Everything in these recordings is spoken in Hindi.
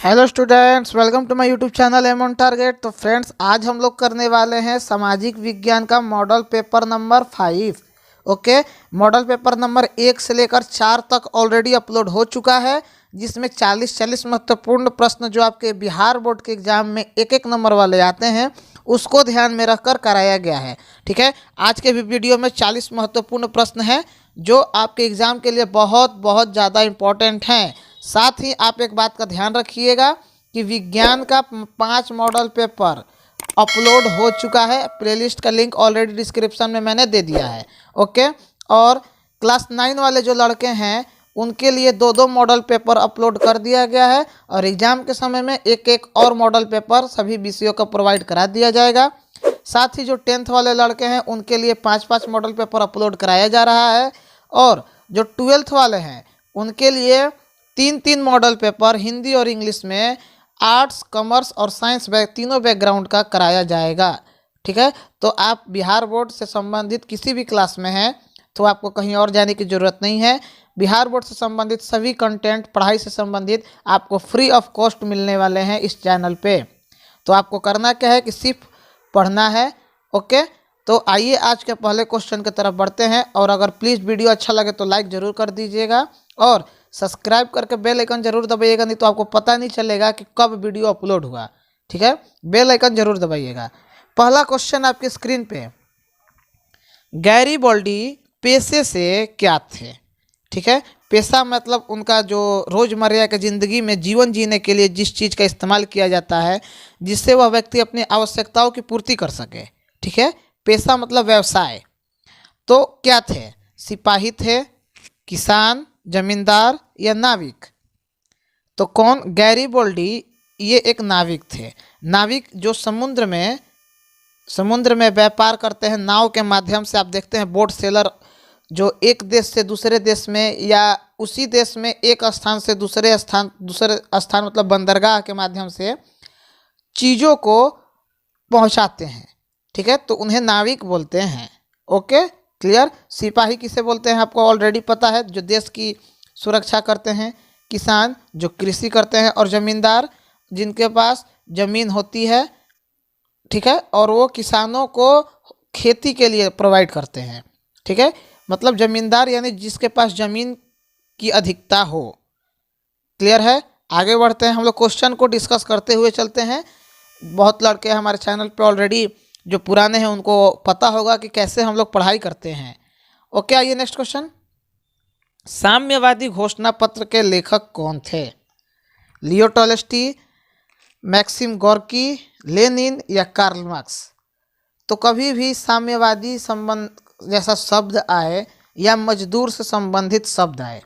Hello students, welcome to my YouTube channel aim on target. तो फ्रेंड्स, आज हम लोग करने वाले हैं सामाजिक विज्ञान का model paper number 5। Okay, model paper number 1 से लेकर 4 तक ऑलरेडी अपलोड हो चुका है, जिसमें 40 महत्वपूर्ण प्रश्न जो आपके बिहार बोर्ड के एग्जाम में एक एक नंबर वाले आते हैं उसको ध्यान में रखकर कराया गया है। ठीक है, आज के वीडियो में 40 महत्वपूर्ण प्रश्न हैं जो आपके एग्जाम के लिए बहुत बहुत ज़्यादा इम्पोर्टेंट हैं। साथ ही आप एक बात का ध्यान रखिएगा कि विज्ञान का 5 मॉडल पेपर अपलोड हो चुका है। प्लेलिस्ट का लिंक ऑलरेडी डिस्क्रिप्शन में मैंने दे दिया है। ओके, और क्लास 9 वाले जो लड़के हैं उनके लिए 2-2 मॉडल पेपर अपलोड कर दिया गया है और एग्ज़ाम के समय में एक एक और मॉडल पेपर सभी विषयों का प्रोवाइड करा दिया जाएगा। साथ ही जो 10th वाले लड़के हैं उनके लिए 5-5 मॉडल पेपर अपलोड कराया जा रहा है और जो 12th वाले हैं उनके लिए 3-3 मॉडल पेपर हिंदी और इंग्लिश में आर्ट्स, कॉमर्स और साइंस तीनों बैकग्राउंड का कराया जाएगा। ठीक है, तो आप बिहार बोर्ड से संबंधित किसी भी क्लास में हैं तो आपको कहीं और जाने की ज़रूरत नहीं है। बिहार बोर्ड से संबंधित सभी कंटेंट, पढ़ाई से संबंधित आपको फ्री ऑफ कॉस्ट मिलने वाले हैं इस चैनल पे। तो आपको करना क्या है कि सिर्फ पढ़ना है। ओके, तो आइए आज के पहले क्वेश्चन की तरफ बढ़ते हैं और अगर प्लीज़ वीडियो अच्छा लगे तो लाइक ज़रूर कर दीजिएगा और सब्सक्राइब करके बेल आइकन जरूर दबाइएगा, नहीं तो आपको पता नहीं चलेगा कि कब वीडियो अपलोड हुआ। ठीक है, बेल आइकन जरूर दबाइएगा। पहला क्वेश्चन आपकी स्क्रीन पे, गैरिबॉल्डी पेशे से क्या थे? ठीक है, पेशा मतलब उनका जो रोज़मर्रा की ज़िंदगी में जीवन जीने के लिए जिस चीज़ का इस्तेमाल किया जाता है जिससे वह व्यक्ति अपनी आवश्यकताओं की पूर्ति कर सके। ठीक है, पेशा मतलब व्यवसाय। तो क्या थे? सिपाही थे, किसान, जमींदार या नाविक? तो कौन? गैरिबॉल्डी ये एक नाविक थे। नाविक जो समुद्र में व्यापार करते हैं नाव के माध्यम से। आप देखते हैं बोट सेलर जो एक देश से दूसरे देश में या उसी देश में एक स्थान से दूसरे स्थान मतलब बंदरगाह के माध्यम से चीज़ों को पहुंचाते हैं। ठीक है, तो उन्हें नाविक बोलते हैं। Okay, clear. सिपाही किसे बोलते हैं आपको ऑलरेडी पता है, जो देश की सुरक्षा करते हैं। किसान जो कृषि करते हैं और ज़मींदार जिनके पास ज़मीन होती है। ठीक है, और वो किसानों को खेती के लिए प्रोवाइड करते हैं। ठीक है, मतलब ज़मींदार यानी जिसके पास ज़मीन की अधिकता हो। क्लियर है। आगे बढ़ते हैं, हम लोग क्वेश्चन को डिस्कस करते हुए चलते हैं। बहुत लड़के हमारे चैनल पे ऑलरेडी जो पुराने हैं उनको पता होगा कि कैसे हम लोग पढ़ाई करते हैं। ओके, आइए नेक्स्ट क्वेश्चन। साम्यवादी घोषणा पत्र के लेखक कौन थे? Leo Tolstoy, Maxim Gorky, Lenin या कार्ल मार्क्स? तो कभी भी साम्यवादी संबंध जैसा शब्द आए या मजदूर से संबंधित शब्द आए,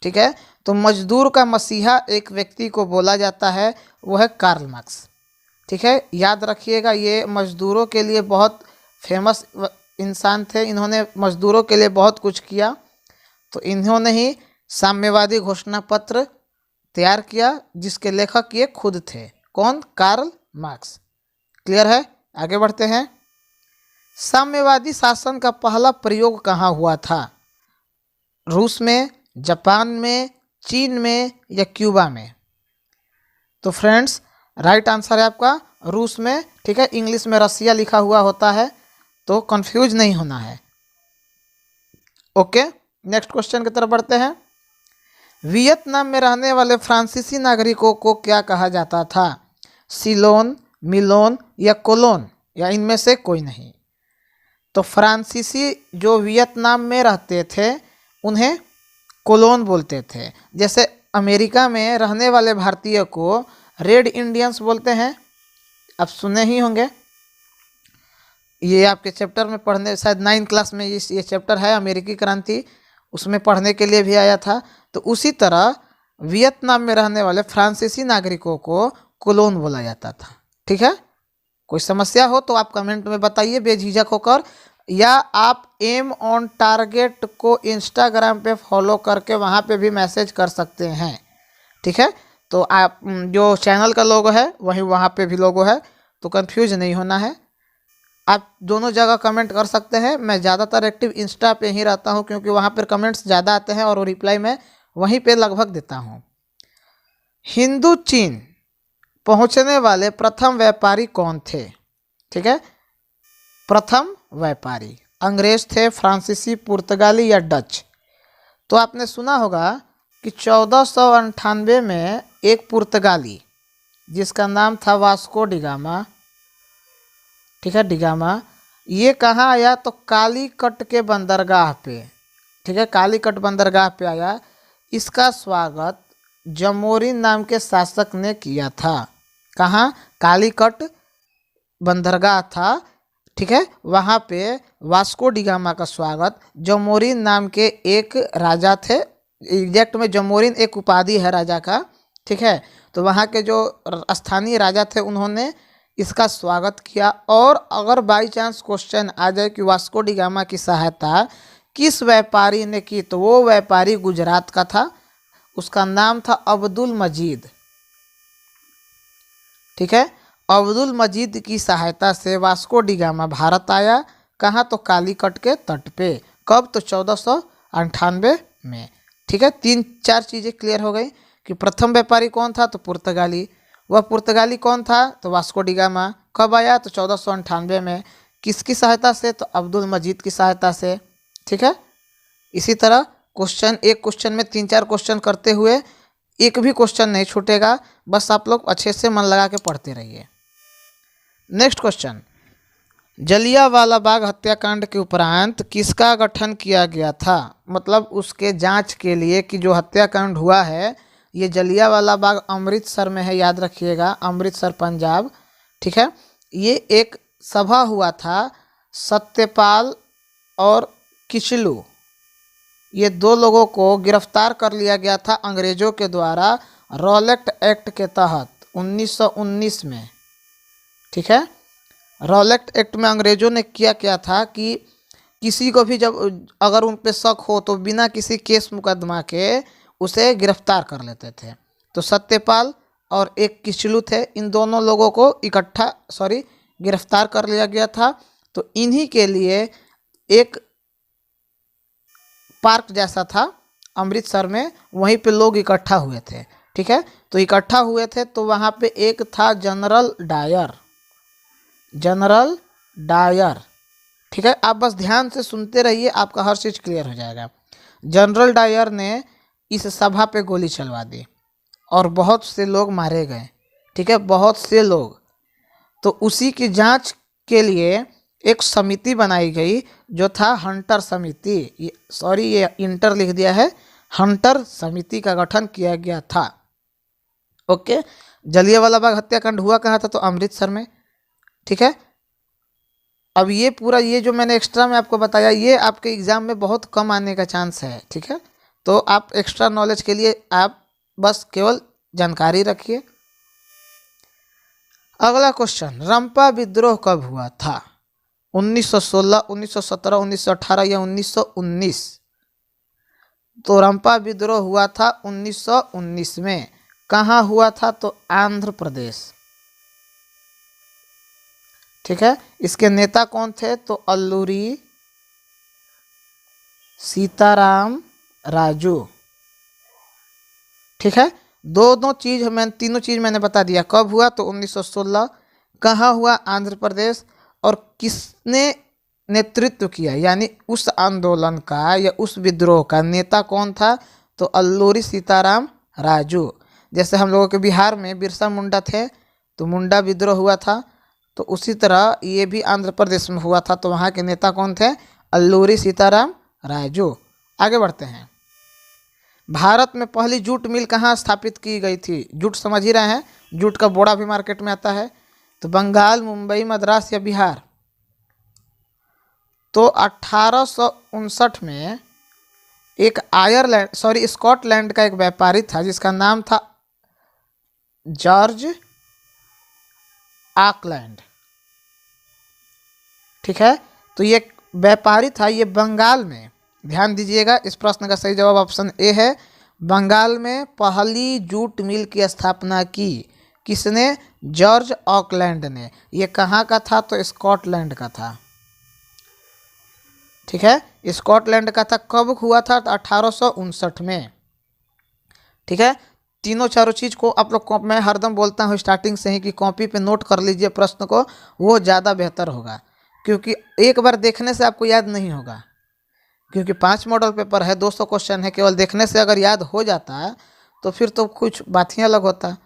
ठीक है, तो मजदूर का मसीहा एक व्यक्ति को बोला जाता है, वो है कार्ल मार्क्स। ठीक है, याद रखिएगा, ये मजदूरों के लिए बहुत फेमस इंसान थे। इन्होंने मजदूरों के लिए बहुत कुछ किया, तो इन्होंने ही साम्यवादी घोषणा पत्र तैयार किया जिसके लेखक ये खुद थे। कौन? Karl Marx. क्लियर है। आगे बढ़ते हैं। साम्यवादी शासन का पहला प्रयोग कहाँ हुआ था? रूस में, जापान में, चीन में या क्यूबा में? तो फ्रेंड्स, राइट आंसर है आपका रूस में। ठीक है, इंग्लिश में रसिया लिखा हुआ होता है, तो कंफ्यूज नहीं होना है। ओके, नेक्स्ट क्वेश्चन की तरफ बढ़ते हैं। वियतनाम में रहने वाले फ्रांसीसी नागरिकों को क्या कहा जाता था? सिलोन, मिलोन या कोलोन या इनमें से कोई नहीं? तो फ्रांसीसी जो वियतनाम में रहते थे उन्हें कोलोन बोलते थे। जैसे अमेरिका में रहने वाले भारतीय को रेड इंडियंस बोलते हैं, आप सुने ही होंगे। ये आपके चैप्टर में पढ़ने, शायद 9 क्लास में ये चैप्टर है अमेरिकी क्रांति, उसमें पढ़ने के लिए भी आया था। तो उसी तरह वियतनाम में रहने वाले फ्रांसीसी नागरिकों को कोलोन बोला जाता था। ठीक है, कोई समस्या हो तो आप कमेंट में बताइए बेझिझक होकर, या आप एम ऑन टारगेट को इंस्टाग्राम पे फॉलो करके वहाँ पे भी मैसेज कर सकते हैं। ठीक है, तो आप जो चैनल का लोगो है वहीं वहाँ पे भी लोगो है, तो कंफ्यूज नहीं होना है। आप दोनों जगह कमेंट कर सकते हैं। मैं ज़्यादातर एक्टिव इंस्टा पे ही रहता हूँ क्योंकि वहाँ पर कमेंट्स ज़्यादा आते हैं और रिप्लाई मैं वहीं पे लगभग देता हूँ। हिंदू चीन पहुंचने वाले प्रथम व्यापारी कौन थे? ठीक है, प्रथम व्यापारी अंग्रेज थे, फ्रांसीसी, पुर्तगाली या डच? तो आपने सुना होगा कि 1498 में एक पुर्तगाली जिसका नाम था वास्को डिगामा, ठीक है, डिगामा, ये कहाँ आया? तो कालीकट के बंदरगाह पे, ठीक है, कालीकट बंदरगाह पे आया। इसका स्वागत जमोरिन नाम के शासक ने किया था। कहाँ? कालीकट बंदरगाह था, ठीक है, वहाँ पे वास्को डिगामा का स्वागत जमोरिन नाम के एक राजा थे। एग्जैक्ट में जमोरिन एक उपाधि है राजा का, ठीक है। तो वहाँ के जो स्थानीय राजा थे उन्होंने इसका स्वागत किया। और अगर बाई चांस क्वेश्चन आ जाए कि वास्को डिगामा की सहायता किस व्यापारी ने की, तो वो व्यापारी गुजरात का था, उसका नाम था अब्दुल मजीद, ठीक है। अब्दुल मजीद की सहायता से वास्को डिगामा भारत आया। कहाँ? तो कालीकट के तट पे। कब? तो 1498 में, ठीक है। 3-4 चीज़ें क्लियर हो गई कि प्रथम व्यापारी कौन था? तो पुर्तगाली। वह पुर्तगाली कौन था? तो वास्को डिगामा। कब आया? तो 1498 में। किसकी सहायता से? तो अब्दुल मजीद की सहायता से, ठीक है। इसी तरह एक क्वेश्चन में 3-4 क्वेश्चन करते हुए एक भी क्वेश्चन नहीं छूटेगा, बस आप लोग अच्छे से मन लगा के पढ़ते रहिए। नेक्स्ट क्वेश्चन, जलियांवाला बाग हत्याकांड के उपरांत किसका गठन किया गया था? मतलब उसके जांच के लिए कि जो हत्याकांड हुआ है, ये जलियांवाला बाग अमृतसर में है, याद रखिएगा, अमृतसर पंजाब, ठीक है। ये एक सभा हुआ था, सत्यपाल और किचलू, ये 2 लोगों को गिरफ्तार कर लिया गया था अंग्रेजों के द्वारा रॉलेट एक्ट के तहत 1919 में, ठीक है। रॉलेट एक्ट में अंग्रेजों ने क्या था कि किसी को भी जब अगर उन पे शक हो तो बिना किसी केस मुकदमा के उसे गिरफ्तार कर लेते थे। तो सत्यपाल और एक किचलू थे, इन दोनों लोगों को गिरफ्तार कर लिया गया था। तो इन्हीं के लिए एक पार्क जैसा था अमृतसर में, वहीं पे लोग इकट्ठा हुए थे, ठीक है। तो इकट्ठा हुए थे तो वहाँ पे एक था जनरल डायर, ठीक है। आप बस ध्यान से सुनते रहिए, आपका हर चीज़ क्लियर हो जाएगा। जनरल डायर ने इस सभा पे गोली चलवा दी और बहुत से लोग मारे गए, ठीक है, बहुत से लोग। तो उसी की जांच के लिए एक समिति बनाई गई जो था हंटर समिति, ये इंटर लिख दिया है, हंटर समिति का गठन किया गया था। ओके, जलियांवाला बाग हत्याकांड हुआ कहाँ था? तो अमृतसर में, ठीक है। अब ये पूरा ये जो मैंने एक्स्ट्रा में आपको बताया, ये आपके एग्जाम में बहुत कम आने का चांस है, ठीक है। तो आप एक्स्ट्रा नॉलेज के लिए आप बस केवल जानकारी रखिए। अगला क्वेश्चन, रंपा विद्रोह कब हुआ था? 1916, 1917, 1918 या 1919? तो रंपा विद्रोह हुआ था 1919 में। कहाँ हुआ था? तो आंध्र प्रदेश, ठीक है। इसके नेता कौन थे? तो अल्लूरी सीताराम राजू, ठीक है। तीनों चीज मैंने बता दिया। कब हुआ? तो 1916। कहाँ हुआ? आंध्र प्रदेश। और किसने नेतृत्व किया, यानी उस आंदोलन का या उस विद्रोह का नेता कौन था? तो अल्लूरी सीताराम राजू। जैसे हम लोगों के बिहार में बिरसा मुंडा थे, तो मुंडा विद्रोह हुआ था, तो उसी तरह ये भी आंध्र प्रदेश में हुआ था। तो वहाँ के नेता कौन थे? अल्लूरी सीताराम राजू। आगे बढ़ते हैं। भारत में पहली जूट मिल कहाँ स्थापित की गई थी? जूट समझ ही रहे हैं, जूट का बोरा भी मार्केट में आता है। तो बंगाल, मुंबई, मद्रास या बिहार? तो 1859 में एक स्कॉटलैंड का एक व्यापारी था जिसका नाम था जॉर्ज आकलैंड, ठीक है। तो ये व्यापारी था, ये बंगाल में, ध्यान दीजिएगा, इस प्रश्न का सही जवाब ऑप्शन ए है। बंगाल में पहली जूट मिल की स्थापना की किसने? जॉर्ज ऑकलैंड ने। ये कहाँ का था? तो स्कॉटलैंड का था, ठीक है, स्कॉटलैंड का था। कब हुआ था? तो 1859 में, ठीक है। तीनों चारों चीज़ को आप लोग मैं हरदम बोलता हूँ स्टार्टिंग से ही कि कॉपी पे नोट कर लीजिए प्रश्न को, वो ज़्यादा बेहतर होगा, क्योंकि एक बार देखने से आपको याद नहीं होगा, क्योंकि 5 मॉडल पेपर है, 200 क्वेश्चन है, केवल देखने से अगर याद हो जाता तो फिर तो कुछ बात ही अलग होता।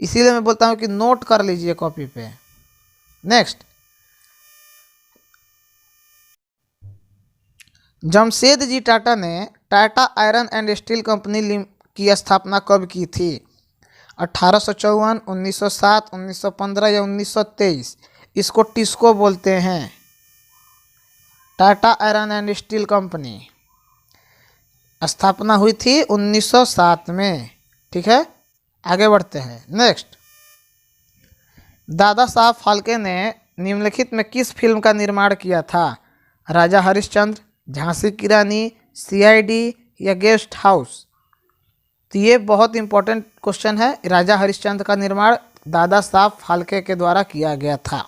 इसीलिए मैं बोलता हूँ कि नोट कर लीजिए कॉपी पे। नेक्स्ट, जमशेद जी टाटा ने Tata iron and steel company की स्थापना कब की थी? 1854, 1907, 1915 या 1923? इसको टिस्को बोलते हैं। Tata iron and steel company स्थापना हुई थी 1907 में। ठीक है, आगे बढ़ते हैं। नेक्स्ट, दादा साहब फाल्के ने निम्नलिखित में किस फिल्म का निर्माण किया था? राजा हरिश्चंद्र, झांसी की रानी, सीआईडी या गेस्ट हाउस? तो ये बहुत इंपॉर्टेंट क्वेश्चन है। राजा हरिश्चंद्र का निर्माण दादा साहब फाल्के के द्वारा किया गया था।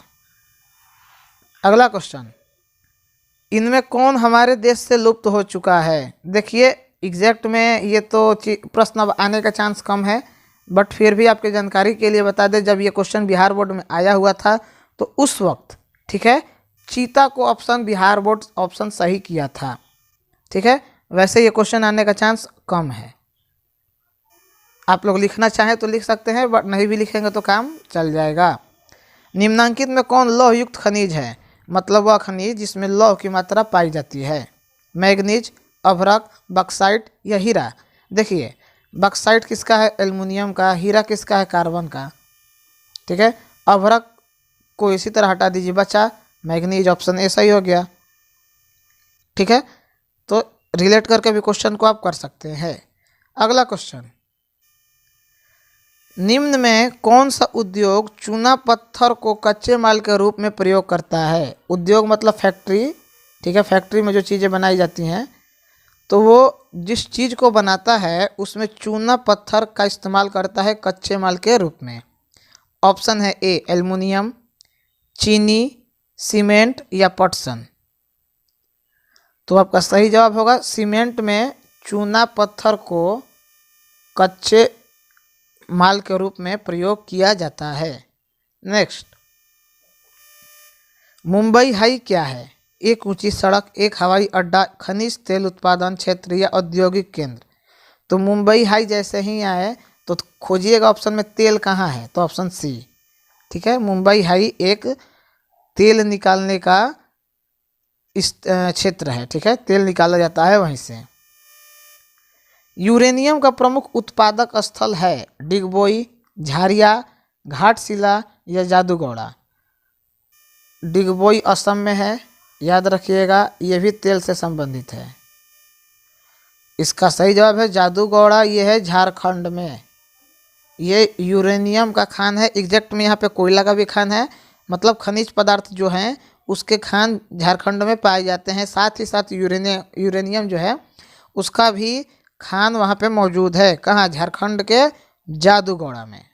अगला क्वेश्चन, इनमें कौन हमारे देश से लुप्त हो चुका है? देखिए एग्जैक्ट में ये तो प्रश्न अब आने का चांस कम है, बट फिर भी आपके जानकारी के लिए बता दें, जब ये क्वेश्चन बिहार बोर्ड में आया हुआ था तो उस वक्त, ठीक है, चीता को ऑप्शन बिहार बोर्ड ऑप्शन सही किया था। ठीक है, वैसे ये क्वेश्चन आने का चांस कम है। आप लोग लिखना चाहें तो लिख सकते हैं, बट नहीं भी लिखेंगे तो काम चल जाएगा। निम्नांकित में कौन लौह युक्त खनिज है? मतलब वह खनिज जिसमें लौह की मात्रा पाई जाती है। मैग्नीज, अभ्रक, बक्साइट या हीरा? देखिए बक्साइट किसका है? एल्युमिनियम का। हीरा किसका है? कार्बन का। ठीक है, अभ्रक को इसी तरह हटा दीजिए, बचा मैग्नीज। ऑप्शन ए सही हो गया। ठीक है, तो रिलेट करके भी क्वेश्चन को आप कर सकते हैं। अगला क्वेश्चन, निम्न में कौन सा उद्योग चूना पत्थर को कच्चे माल के रूप में प्रयोग करता है? उद्योग मतलब फैक्ट्री। ठीक है, फैक्ट्री में जो चीज़ें बनाई जाती हैं तो वो जिस चीज़ को बनाता है उसमें चूना पत्थर का इस्तेमाल करता है कच्चे माल के रूप में। ऑप्शन है ए एल्युमिनियम, चीनी, सीमेंट या पटसन? तो आपका सही जवाब होगा सीमेंट में चूना पत्थर को कच्चे माल के रूप में प्रयोग किया जाता है। नेक्स्ट, मुंबई हाई क्या है? एक ऊंची सड़क, एक हवाई अड्डा, खनिज तेल उत्पादन क्षेत्र या औद्योगिक केंद्र? तो मुंबई हाई जैसे ही आए तो खोजिएगा ऑप्शन में तेल कहाँ है, तो ऑप्शन सी। ठीक है, मुंबई हाई एक तेल निकालने का इस क्षेत्र है। ठीक है, तेल निकाला जाता है वहीं से। यूरेनियम का प्रमुख उत्पादक स्थल है? डिगबोई, झारिया, घाटशिला या जादूगौड़ा? डिगबोई असम में है, याद रखिएगा, ये भी तेल से संबंधित है। इसका सही जवाब है जादूगौड़ा, ये है झारखंड में। ये यूरेनियम का खान है। एग्जैक्ट में यहाँ पे कोयला का भी खान है, मतलब खनिज पदार्थ जो हैं उसके खान झारखंड में पाए जाते हैं। साथ ही साथ यूरेनियम जो है उसका भी खान वहाँ पे मौजूद है। कहाँ? झारखंड के जादूगौड़ा में।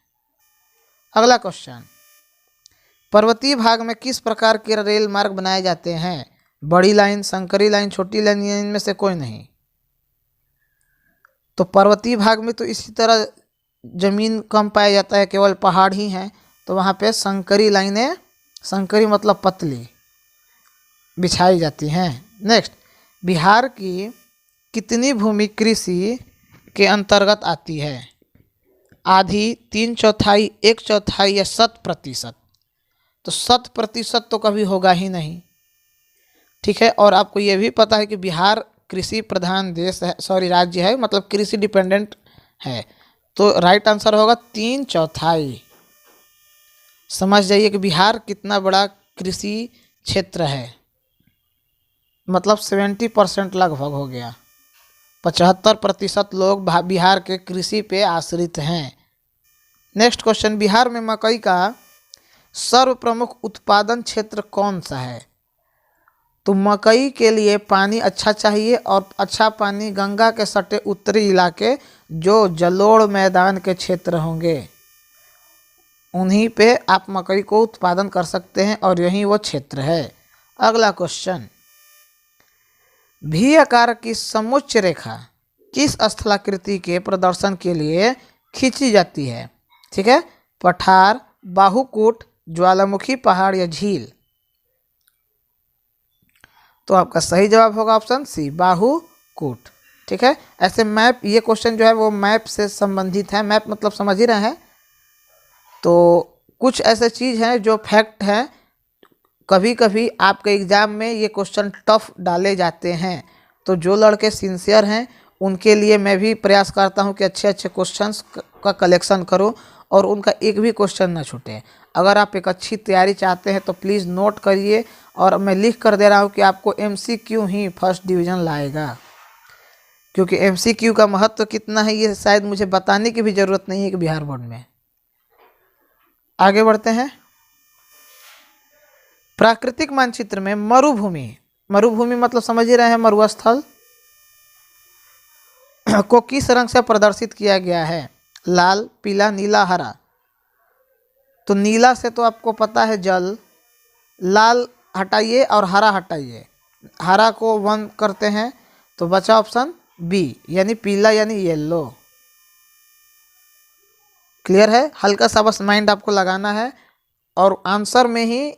अगला क्वेश्चन, पर्वतीय भाग में किस प्रकार के रेल मार्ग बनाए जाते हैं? बड़ी लाइन, संकरी लाइन, छोटी लाइन, इनमें से कोई नहीं? तो पर्वतीय भाग में तो इसी तरह जमीन कम पाया जाता है, केवल पहाड़ ही हैं, तो वहाँ पे संकरी लाइनें, संकरी मतलब पतली, बिछाई जाती हैं। नेक्स्ट, बिहार की कितनी भूमि कृषि के अंतर्गत आती है? आधी, 3/4, 1/4 या 100%? तो 100% तो कभी होगा ही नहीं। ठीक है, और आपको ये भी पता है कि बिहार कृषि प्रधान देश है, सॉरी राज्य है, मतलब कृषि डिपेंडेंट है। तो राइट आंसर होगा 3/4। समझ जाइए कि बिहार कितना बड़ा कृषि क्षेत्र है, मतलब 70% लगभग हो गया। 75% लोग बिहार के कृषि पे आश्रित हैं। नेक्स्ट क्वेश्चन, बिहार में मकई का सर्व प्रमुख उत्पादन क्षेत्र कौन सा है? तो मकई के लिए पानी अच्छा चाहिए, और अच्छा पानी गंगा के सटे उत्तरी इलाके जो जलोढ़ मैदान के क्षेत्र होंगे उन्हीं पे आप मकई को उत्पादन कर सकते हैं, और यही वो क्षेत्र है। अगला क्वेश्चन, भी आकार की समोच्च रेखा किस स्थलाकृति के प्रदर्शन के लिए खींची जाती है। ठीक है, पठार, बाहुकूट, ज्वालामुखी पहाड़ या झील। तो आपका सही जवाब होगा ऑप्शन सी, बाहुकूट। ठीक है, ऐसे मैप, ये क्वेश्चन जो है वो मैप से संबंधित है। मैप मतलब समझ ही रहे हैं। तो कुछ ऐसे चीज़ हैं जो फैक्ट हैं, कभी कभी आपके एग्ज़ाम में ये क्वेश्चन टफ डाले जाते हैं। तो जो लड़के सिंसियर हैं उनके लिए मैं भी प्रयास करता हूं कि अच्छे अच्छे क्वेश्चंस का कलेक्शन करो और उनका एक भी क्वेश्चन ना छूटे। अगर आप एक अच्छी तैयारी चाहते हैं तो प्लीज़ नोट करिए, और मैं लिख कर दे रहा हूं कि आपको MCQ ही फर्स्ट डिवीज़न लाएगा, क्योंकि MCQ का महत्व कितना है ये शायद मुझे बताने की भी ज़रूरत नहीं है कि बिहार बोर्ड में। आगे बढ़ते हैं। प्राकृतिक मानचित्र में मरुभूमि, मरुभूमि मतलब समझ ही रहे हैं, मरुस्थल को किस रंग से प्रदर्शित किया गया है? लाल, पीला, नीला, हरा। तो नीला से तो आपको पता है जल, लाल हटाइए और हरा हटाइए, हरा को 1 करते हैं तो बचा ऑप्शन बी यानी पीला यानी येलो। क्लियर है? हल्का सा बस माइंड आपको लगाना है और आंसर में ही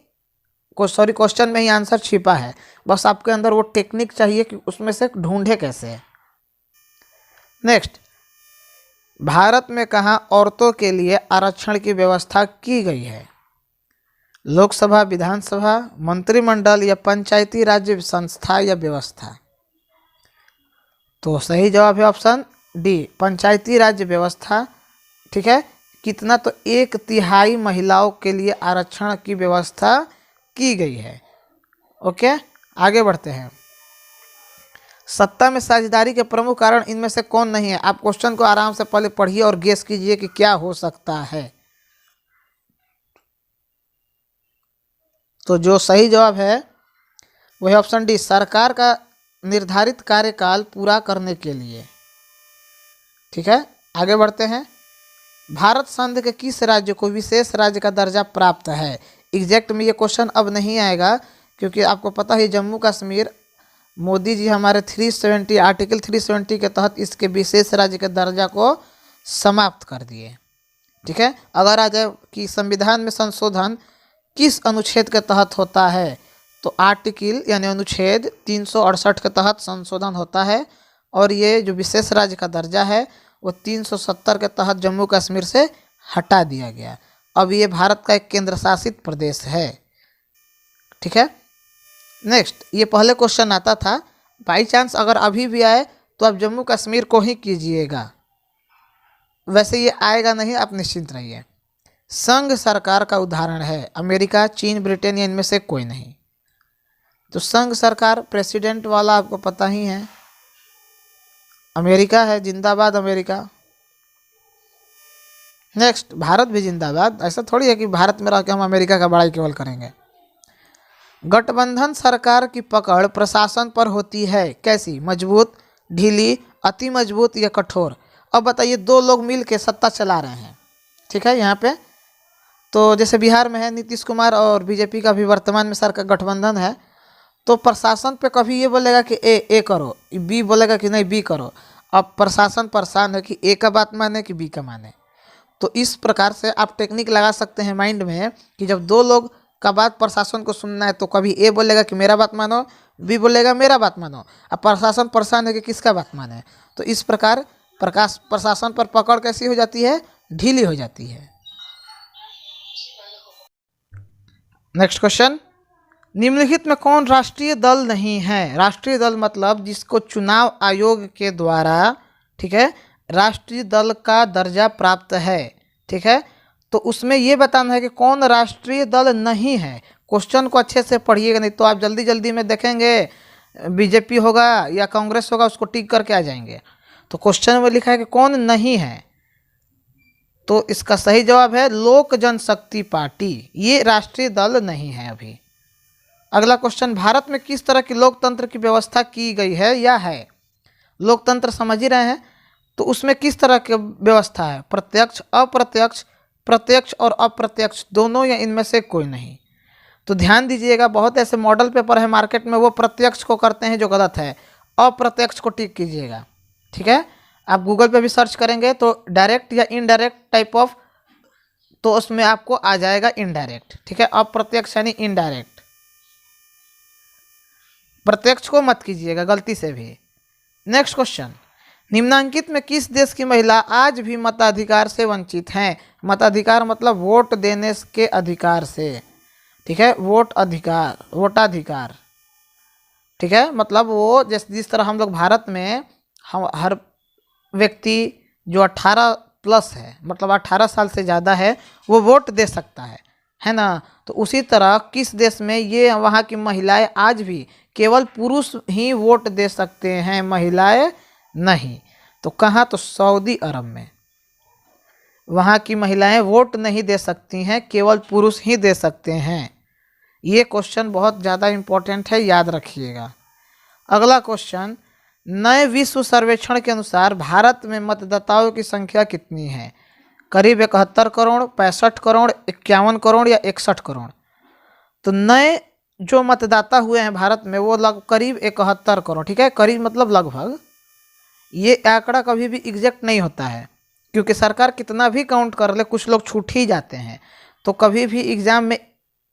क्वेश्चन में ही आंसर छिपा है, बस आपके अंदर वो टेक्निक चाहिए कि उसमें से ढूंढे कैसे। नेक्स्ट, भारत में कहाँ औरतों के लिए आरक्षण की व्यवस्था की गई है? लोकसभा, विधानसभा, मंत्रिमंडल या पंचायती राज्य संस्था या व्यवस्था? तो सही जवाब है ऑप्शन डी, पंचायती राज्य व्यवस्था। ठीक है, कितना? तो 1/3 महिलाओं के लिए आरक्षण की व्यवस्था की गई है। ओके, आगे बढ़ते हैं। सत्ता में साझेदारी के प्रमुख कारण इनमें से कौन नहीं है? आप क्वेश्चन को आराम से पहले पढ़िए और गेस कीजिए कि क्या हो सकता है। तो जो सही जवाब है वो है ऑप्शन डी, सरकार का निर्धारित कार्यकाल पूरा करने के लिए। ठीक है, आगे बढ़ते हैं। भारत संघ के किस राज्य को विशेष राज्य का दर्जा प्राप्त है? एग्जैक्ट में ये क्वेश्चन अब नहीं आएगा, क्योंकि आपको पता है जम्मू कश्मीर, मोदी जी हमारे 370 आर्टिकल 370 के तहत इसके विशेष राज्य के दर्जा को समाप्त कर दिए। ठीक है, अगर आ जाए कि संविधान में संशोधन किस अनुच्छेद के तहत होता है, तो आर्टिकल यानी अनुच्छेद 368 के तहत संशोधन होता है, और ये जो विशेष राज्य का दर्जा है वो 370 के तहत जम्मू कश्मीर से हटा दिया गया। अब ये भारत का एक केंद्र शासित प्रदेश है। ठीक है, नेक्स्ट, ये पहले क्वेश्चन आता था, बाई चांस अगर अभी भी आए तो आप जम्मू कश्मीर को ही कीजिएगा, वैसे ये आएगा नहीं, आप निश्चिंत रहिए। संघ सरकार का उदाहरण है अमेरिका, चीन, ब्रिटेन या इनमें से कोई नहीं। तो संघ सरकार प्रेसिडेंट वाला आपको पता ही है, अमेरिका है, जिंदाबाद अमेरिका। नेक्स्ट, भारत भी जिंदाबाद। ऐसा थोड़ी है कि भारत में रह के हम अमेरिका का बड़ाई केवल करेंगे। गठबंधन सरकार की पकड़ प्रशासन पर होती है कैसी? मजबूत, ढीली, अति मजबूत या कठोर? अब बताइए, 2 लोग मिल के सत्ता चला रहे हैं। ठीक है, यहाँ पे तो जैसे बिहार में है नीतीश कुमार और बीजेपी का भी वर्तमान में सरकार गठबंधन है, तो प्रशासन पे कभी ये बोलेगा कि ए करो, बी बोलेगा कि नहीं बी करो। अब प्रशासन परेशान है कि ए का बात माने कि बी का माने। तो इस प्रकार से आप टेक्निक लगा सकते हैं माइंड में कि जब 2 लोग का बात प्रशासन को सुनना है तो कभी ए बोलेगा कि मेरा बात मानो, बी बोलेगा मेरा बात मानो। अब प्रशासन परेशान है कि किसका बात माने, तो इस प्रकार प्रशासन पर पकड़ कैसी हो जाती है? ढीली हो जाती है। नेक्स्ट क्वेश्चन, निम्नलिखित में कौन राष्ट्रीय दल नहीं है? राष्ट्रीय दल मतलब जिसको चुनाव आयोग के द्वारा, ठीक है, राष्ट्रीय दल का दर्जा प्राप्त है। ठीक है, तो उसमें ये बताना है कि कौन राष्ट्रीय दल नहीं है। क्वेश्चन को अच्छे से पढ़िएगा, नहीं तो आप जल्दी जल्दी में देखेंगे बीजेपी होगा या कांग्रेस होगा, उसको टिक करके आ जाएंगे। तो क्वेश्चन में लिखा है कि कौन नहीं है, तो इसका सही जवाब है लोक जनशक्ति पार्टी, ये राष्ट्रीय दल नहीं है अभी। अगला क्वेश्चन, भारत में किस तरह की लोकतंत्र की व्यवस्था की गई है या है? लोकतंत्र समझ ही रहे हैं, तो उसमें किस तरह की व्यवस्था है? प्रत्यक्ष, अप्रत्यक्ष, प्रत्यक्ष और अप्रत्यक्ष दोनों या इनमें से कोई नहीं? तो ध्यान दीजिएगा, बहुत ऐसे मॉडल पेपर है मार्केट में वो प्रत्यक्ष को करते हैं जो गलत है, अप्रत्यक्ष को टिक कीजिएगा। ठीक है, आप गूगल पे भी सर्च करेंगे तो डायरेक्ट या इनडायरेक्ट टाइप ऑफ, तो उसमें आपको आ जाएगा इनडायरेक्ट, ठीक है। अप्रत्यक्ष यानी इनडायरेक्ट, प्रत्यक्ष को मत कीजिएगा गलती से भी। नेक्स्ट क्वेश्चन, निम्नांकित में किस देश की महिला आज भी मताधिकार से वंचित हैं? मताधिकार मतलब वोट देने के अधिकार से, ठीक है, वोटाधिकार, ठीक है। मतलब वो जिस तरह हम लोग भारत में हम हर व्यक्ति जो 18 प्लस है, मतलब 18 साल से ज़्यादा है, वो वोट दे सकता है ना। तो उसी तरह किस देश में ये वहाँ की महिलाएं आज भी केवल पुरुष ही वोट दे सकते हैं, महिलाएं नहीं। तो कहाँ? तो सऊदी अरब में वहाँ की महिलाएं वोट नहीं दे सकती हैं, केवल पुरुष ही दे सकते हैं। ये क्वेश्चन बहुत ज़्यादा इम्पोर्टेंट है, याद रखिएगा। अगला क्वेश्चन, नए विश्व सर्वेक्षण के अनुसार भारत में मतदाताओं की संख्या कितनी है? करीब 71 करोड़, 65 करोड़, 51 करोड़ या 61 करोड़। तो नए जो मतदाता हुए हैं भारत में वो करीब 71 करोड़, ठीक है। करीब मतलब लगभग, ये आंकड़ा कभी भी एग्जैक्ट नहीं होता है, क्योंकि सरकार कितना भी काउंट कर ले कुछ लोग छूट ही जाते हैं। तो कभी भी एग्ज़ाम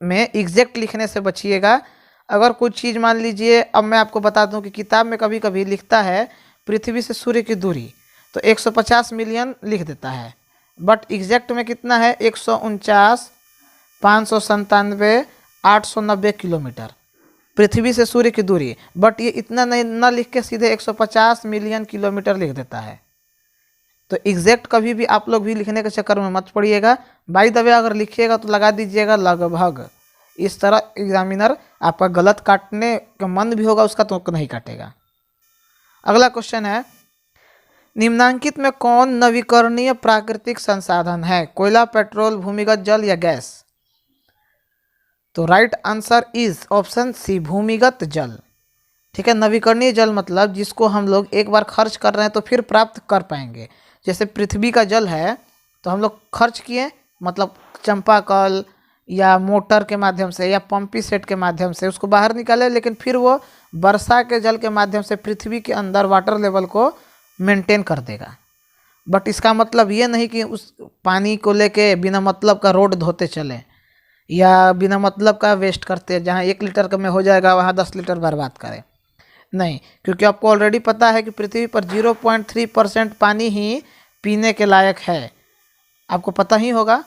में एग्जैक्ट लिखने से बचिएगा। अगर कुछ चीज़ मान लीजिए, अब मैं आपको बता दूं कि किताब में कभी कभी लिखता है पृथ्वी से सूर्य की दूरी, तो 150 मिलियन लिख देता है, बट एग्जैक्ट में कितना है? 149,597,890 किलोमीटर पृथ्वी से सूर्य की दूरी। बट ये इतना नहीं ना लिख के सीधे 150 मिलियन किलोमीटर लिख देता है। तो एग्जैक्ट कभी भी आप लोग भी लिखने के चक्कर में मत पड़िएगा। बाय द वे अगर लिखिएगा तो लगा दीजिएगा लगभग। इस तरह एग्जामिनर आपका गलत काटने का मन भी होगा, उसका तो नहीं काटेगा। अगला क्वेश्चन है, निम्नांकित में कौन नवीकरणीय प्राकृतिक संसाधन है? कोयला, पेट्रोल, भूमिगत जल या गैस? तो right answer is option C, भूमिगत जल, ठीक है। नवीकरणीय जल मतलब जिसको हम लोग एक बार खर्च कर रहे हैं तो फिर प्राप्त कर पाएंगे। जैसे पृथ्वी का जल है तो हम लोग खर्च किए, मतलब चंपाकल या मोटर के माध्यम से या पंपी सेट के माध्यम से उसको बाहर निकाले, लेकिन फिर वो वर्षा के जल के माध्यम से पृथ्वी के अंदर वाटर लेवल को मेंटेन कर देगा। बट इसका मतलब ये नहीं कि उस पानी को लेके बिना मतलब का रोड धोते चलें या बिना मतलब का वेस्ट करते, जहाँ 1 लीटर का में हो जाएगा वहाँ 10 लीटर बर्बाद करें, नहीं। क्योंकि आपको ऑलरेडी पता है कि पृथ्वी पर 0.3% पानी ही पीने के लायक है, आपको पता ही होगा।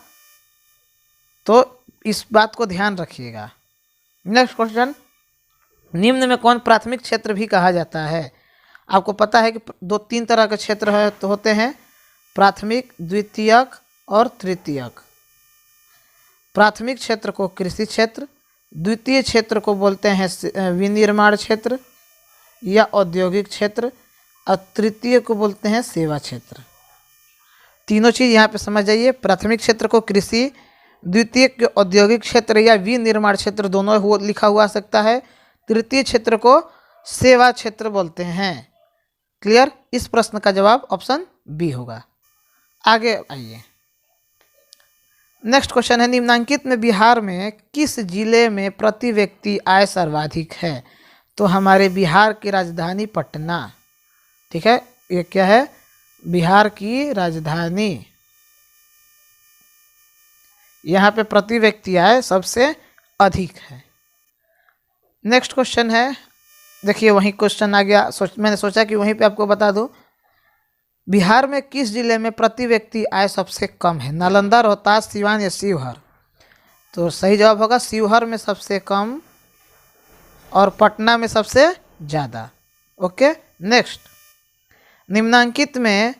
तो इस बात को ध्यान रखिएगा। नेक्स्ट क्वेश्चन, निम्न में कौन प्राथमिक क्षेत्र भी कहा जाता है? आपको पता है कि 2-3 तरह के क्षेत्र है तो होते हैं, प्राथमिक, द्वितीयक और तृतीयक। प्राथमिक क्षेत्र को कृषि क्षेत्र, द्वितीय क्षेत्र को बोलते हैं विनिर्माण क्षेत्र या औद्योगिक क्षेत्र, और तृतीय को बोलते हैं सेवा क्षेत्र। तीनों चीज़ यहाँ पे समझ जाइए। प्राथमिक क्षेत्र को कृषि, द्वितीय के औद्योगिक क्षेत्र या विनिर्माण क्षेत्र दोनों लिखा हुआ सकता है। तृतीय क्षेत्र को सेवा क्षेत्र बोलते हैं। क्लियर? इस प्रश्न का जवाब ऑप्शन बी होगा। आगे आइए, नेक्स्ट क्वेश्चन है, निम्नांकित में बिहार में किस जिले में प्रति व्यक्ति आय सर्वाधिक है? तो हमारे बिहार की राजधानी पटना, ठीक है। ये क्या है? बिहार की राजधानी। यहाँ पे प्रति व्यक्ति आय सबसे अधिक है। नेक्स्ट क्वेश्चन है, देखिए वही क्वेश्चन आ गया, मैंने सोचा कि वहीं पे आपको बता दूं। बिहार में किस जिले में प्रति व्यक्ति आय सबसे कम है? नालंदा, रोहतास, सिवान या शिवहर? तो सही जवाब होगा शिवहर में सबसे कम और पटना में सबसे ज़्यादा। ओके, नेक्स्ट, निम्नांकित में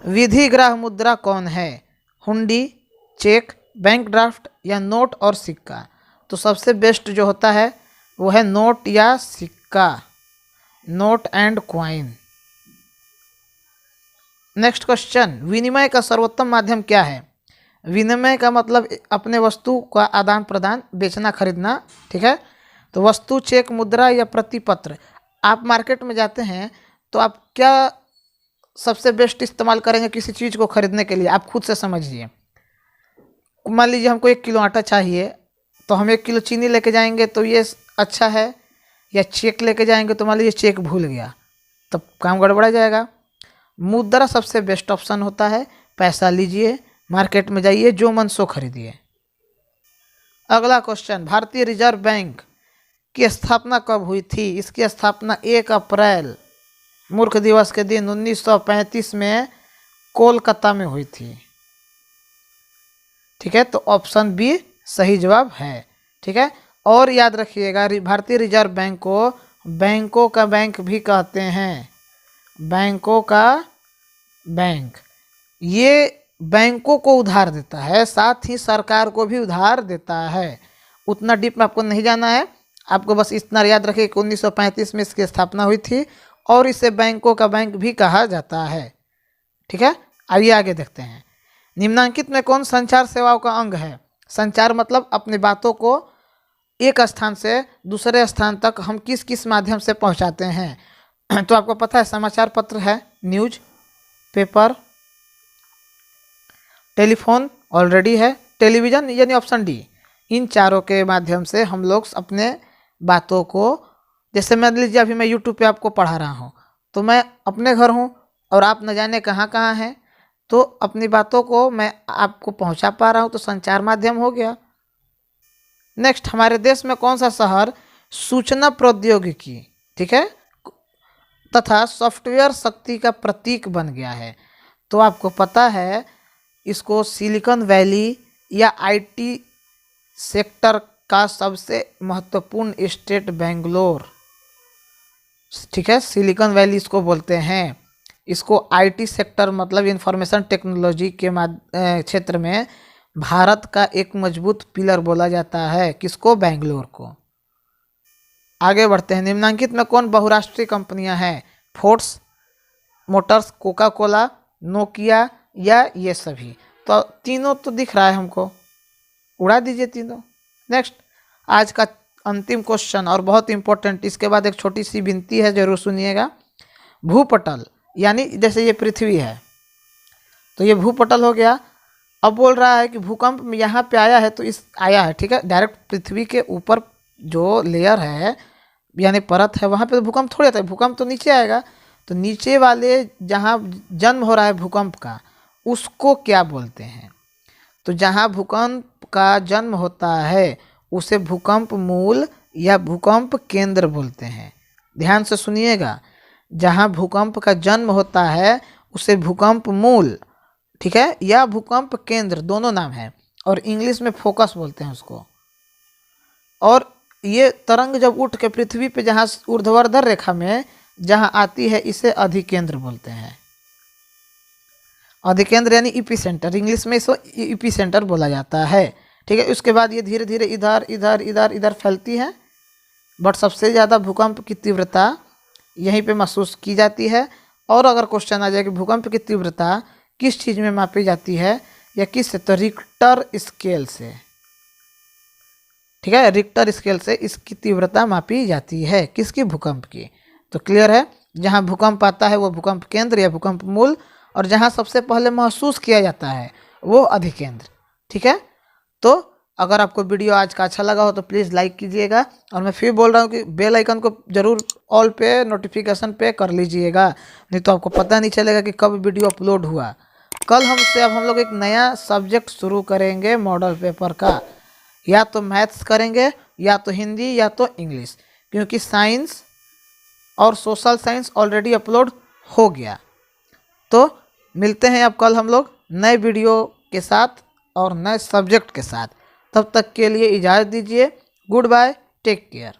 विधिग्राह मुद्रा कौन है? हुंडी, चेक, बैंक ड्राफ्ट या नोट और सिक्का? तो सबसे बेस्ट जो होता है वो है नोट या सिक्का, note and coin. Next question, विनिमय का सर्वोत्तम माध्यम क्या है? विनिमय का मतलब अपने वस्तु का आदान प्रदान, बेचना खरीदना, ठीक है। तो वस्तु, चेक, मुद्रा या प्रतिपत्र। आप मार्केट में जाते हैं तो आप क्या सबसे बेस्ट इस्तेमाल करेंगे किसी चीज़ को खरीदने के लिए? आप खुद से समझिए। मान लीजिए हमको 1 किलो आटा चाहिए तो हम 1 किलो चीनी लेके जाएंगे तो ये अच्छा है, या चेक लेके जाएंगे तो मान लीजिए चेक भूल गया तब काम गड़बड़ा जाएगा। मुद्रा सबसे बेस्ट ऑप्शन होता है। पैसा लीजिए, मार्केट में जाइए, जो मन सो खरीदिए। अगला क्वेश्चन, भारतीय रिजर्व बैंक की स्थापना कब हुई थी? इसकी स्थापना 1 अप्रैल मूर्ख दिवस के दिन 1935 में कोलकाता में हुई थी। ठीक है, तो ऑप्शन बी सही जवाब है। ठीक है, और याद रखिएगा भारतीय रिजर्व बैंक को बैंकों का बैंक भी कहते हैं। बैंकों का बैंक, ये बैंकों को उधार देता है, साथ ही सरकार को भी उधार देता है। उतना डीप में आपको नहीं जाना है, आपको बस इतना याद रखिए कि 1935 में इसकी स्थापना हुई थी और इसे बैंकों का बैंक भी कहा जाता है। ठीक है, आइए आगे देखते हैं। निम्नांकित में कौन संचार सेवाओं का अंग है? संचार मतलब अपनी बातों को एक स्थान से दूसरे स्थान तक हम किस किस माध्यम से पहुंचाते हैं। तो आपको पता है समाचार पत्र है, न्यूज पेपर, टेलीफोन ऑलरेडी है, टेलीविज़न यानी ऑप्शन डी। इन चारों के माध्यम से हम लोग अपने बातों को, जैसे मान लीजिए अभी मैं यूट्यूब पे आपको पढ़ा रहा हूँ, तो मैं अपने घर हूँ और आप न जाने कहाँ कहाँ हैं, तो अपनी बातों को मैं आपको पहुँचा पा रहा हूँ, तो संचार माध्यम हो गया। नेक्स्ट, हमारे देश में कौन सा शहर सूचना प्रौद्योगिकी, ठीक है, तथा सॉफ्टवेयर शक्ति का प्रतीक बन गया है? तो आपको पता है इसको सिलिकॉन वैली या आईटी सेक्टर का सबसे महत्वपूर्ण स्टेट बेंगलोर, ठीक है, सिलिकॉन वैली इसको बोलते हैं। इसको आईटी सेक्टर मतलब इंफॉर्मेशन टेक्नोलॉजी के क्षेत्र में भारत का एक मजबूत पिलर बोला जाता है। किसको? बेंगलोर को। आगे बढ़ते हैं। निम्नांकित में कौन बहुराष्ट्रीय कंपनियां हैं? Fords Motors, Coca Cola, Nokia या ये सभी? तो तीनों तो दिख रहा है हमको, उड़ा दीजिए तीनों। नेक्स्ट, आज का अंतिम क्वेश्चन और बहुत इंपॉर्टेंट, इसके बाद एक छोटी सी विनती है, जरूर सुनिएगा। भूपटल यानी जैसे ये पृथ्वी है तो ये भूपटल हो गया। अब बोल रहा है कि भूकंप यहाँ पे आया है, तो इस आया है, ठीक है, डायरेक्ट पृथ्वी के ऊपर जो लेयर है यानी परत है वहाँ पे भूकंप थोड़ी आता है, भूकंप तो नीचे आएगा। तो नीचे वाले जहाँ जन्म हो रहा है भूकंप का, उसको क्या बोलते हैं? तो जहाँ भूकंप का जन्म होता है उसे भूकंप मूल या भूकंप केंद्र बोलते हैं। ध्यान से सुनिएगा, जहाँ भूकंप का जन्म होता है उसे भूकंप मूल, ठीक है, या भूकंप केंद्र, दोनों नाम है, और इंग्लिश में फोकस बोलते हैं उसको। और ये तरंग जब उठ के पृथ्वी पे जहाँ ऊर्ध्वाधर रेखा में जहाँ आती है, इसे अधिकेंद्र बोलते हैं। अधिकेंद्र यानी इपी सेंटर, इंग्लिश में इसको इपी सेंटर बोला जाता है। ठीक है, उसके बाद ये धीरे धीरे इधर इधर इधर इधर फैलती है, बट सबसे ज़्यादा भूकंप की तीव्रता यहीं पे महसूस की जाती है। और अगर क्वेश्चन आ जाए कि भूकंप की तीव्रता किस चीज़ में मापी जाती है या किस से, तो रिक्टर स्केल से, ठीक है, रिक्टर स्केल से इसकी तीव्रता मापी जाती है। किसकी? भूकंप की। तो क्लियर है, जहाँ भूकंप आता है वो भूकंप केंद्र या भूकंप मूल, और जहाँ सबसे पहले महसूस किया जाता है वो अधिकेंद्र। ठीक है, तो अगर आपको वीडियो आज का अच्छा लगा हो तो प्लीज़ लाइक कीजिएगा, और मैं फिर बोल रहा हूँ कि बेल आइकन को ज़रूर ऑल पे नोटिफिकेशन पे कर लीजिएगा, नहीं तो आपको पता नहीं चलेगा कि कब वीडियो अपलोड हुआ। कल हमसे अब हम लोग एक नया सब्जेक्ट शुरू करेंगे मॉडल पेपर का, या तो मैथ्स करेंगे या तो हिंदी या तो इंग्लिश, क्योंकि साइंस और सोशल साइंस ऑलरेडी अपलोड हो गया। तो मिलते हैं अब कल हम लोग नए वीडियो के साथ और नए सब्जेक्ट के साथ। तब तक के लिए इजाज़त दीजिए। Goodbye, take care.